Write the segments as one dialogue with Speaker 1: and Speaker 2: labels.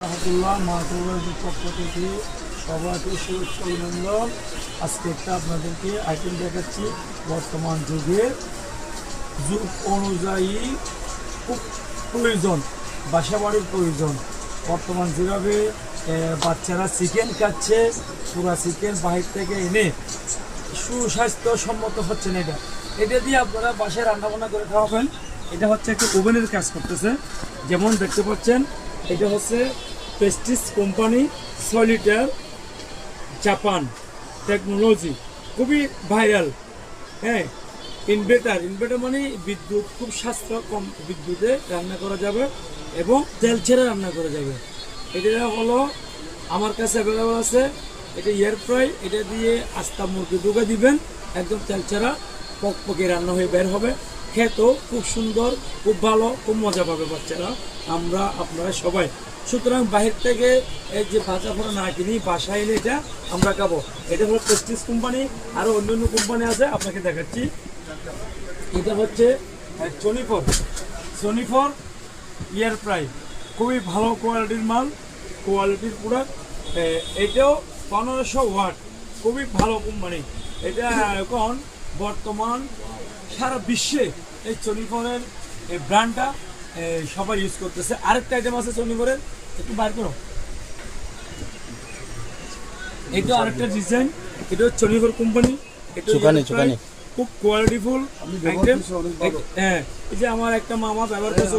Speaker 1: রহমতুল্লাহ মাহবুবের পক্ষ থেকে সবাইকে শুভেচ্ছা অভিনন্দন। আজকে একটা আপনাদেরকে আইটেম দেখাচ্ছি বর্তমান যুগের যুগ অনুযায়ী খুব প্রয়োজন, বাসাবাড়ির প্রয়োজন। বর্তমান যেভাবে বাচ্চারা চিকেন খাচ্ছে, পুরা চিকেন বাহির থেকে এনে সুস্বাস্থ্যসম্মত হচ্ছে না। এটা দিয়ে আপনারা বাসায় রান্নাবান্না করে খাওয়াবেন। এটা হচ্ছে একটা ওভেনের কাজ করতেছে। যেমন দেখতে পাচ্ছেন, এটা হচ্ছে Prestige company solitaire Japan technology, খুবই ভাইরাল। হ্যাঁ, ইনভার্টার মানে বিদ্যুৎ, খুব সাশ্রয়, কম বিদ্যুতে রান্না করা যাবে এবং তেল ছেড়ে রান্না করা যাবে। এটা হলো আমার কাছে অ্যাভেলেবল আছে। এটা এয়ার ফ্রাই, এটা দিয়ে আস্তা মুরগি ঢুকে দিবেন, একদম তেল ছাড়া পকপকে রান্না হয়ে বের হবে। খেতেও খুব সুন্দর, খুব ভালো, খুব মজা পাবে বাচ্চারা, আমরা, আপনারা সবাই। সুতরাং বাহির থেকে এই যে ভাজা ফোড়া না কিনি, বাসায় এলে এটা আমরা খাবো। এটা হলো প্রেস্টিজ কোম্পানি, আরও অন্য কোম্পানি আছে, আপনাকে দেখাচ্ছি। এটা হচ্ছে সোনিফর এয়ার ফ্রাই, খুবই ভালো কোয়ালিটির মাল, কোয়ালিটির প্রোডাক্ট। এটাও 1500 ওয়াট, খুবই ভালো কোম্পানি। এটা এখন বর্তমান সারা বিশ্বে এই সোনিফরের এই ব্র্যান্ডটা সবাই ইউজ করতেছে। আরেকটা আইটেম আছে সোনিফরের, একটু বার করো। এটা আরেকটা ডিজাইন, এটা হচ্ছে সোনিফর কোম্পানি। এটা খুব কোয়ালিটিফুল আইটেম। হ্যাঁ, এই যে আমার একটা মামা ব্যবহার করছে,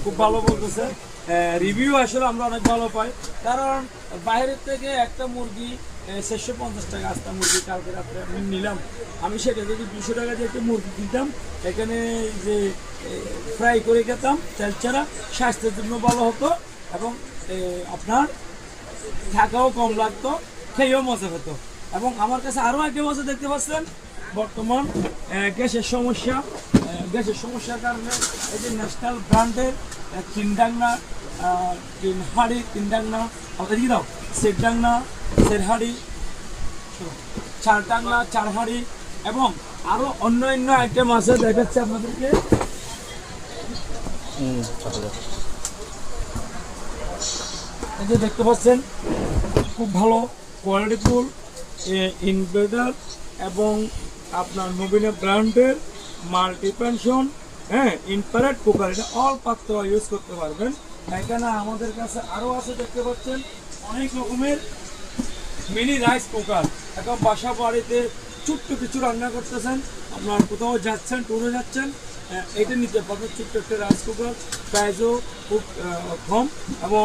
Speaker 1: খুব ভালো বলতেছে। রিভিউ আসলে আমরা অনেক ভালো পাই, কারণ বাইরের থেকে একটা মুরগি 650 টাকা, আস্তা মুরগি কালকে রাত্রে আমি নিলাম। আমি সেটা যদি 200 টাকা দিয়ে একটা মুরগি কিনতাম, এখানে যে ফ্রাই করে খেতাম তেল ছাড়া, স্বাস্থ্যের জন্য ভালো হতো এবং আপনার থাকাও কম লাগতো, খেয়েও মজা হতো। এবং আমার কাছে আরও একটা মজা দেখতে পাচ্ছেন, বর্তমান গ্যাসের সমস্যার কারণে এই যে ন্যাশনাল ব্র্যান্ডের চার হাঁড়ি এবং আরো অন্যান্য আইটেম আছে, দেখাচ্ছে আপনাদেরকে। এই যে দেখতে পাচ্ছেন, খুব ভালো কোয়ালিটিফুল ইনভার্টার এবং আপনার নবীনা ব্র্যান্ডের মাল্টিপেনশন, হ্যাঁ, ইনফ্রারেড কুকার। এটা অল পাত্র ইউজ করতে পারবেন। এখানে আমাদের কাছে আরও আছে, দেখতে পাচ্ছেন, অনেক রকমের মিনি রাইস কুকার। এখন বাসা বাড়িতে ছোট্ট কিছু রান্না করতেছেন, আপনার কোথাও যাচ্ছেন, ট্যুরে যাচ্ছেন, এটা নিতে পারবেন। ছোট্ট একটা রাইস কুকার, প্রাইসও খুব কম এবং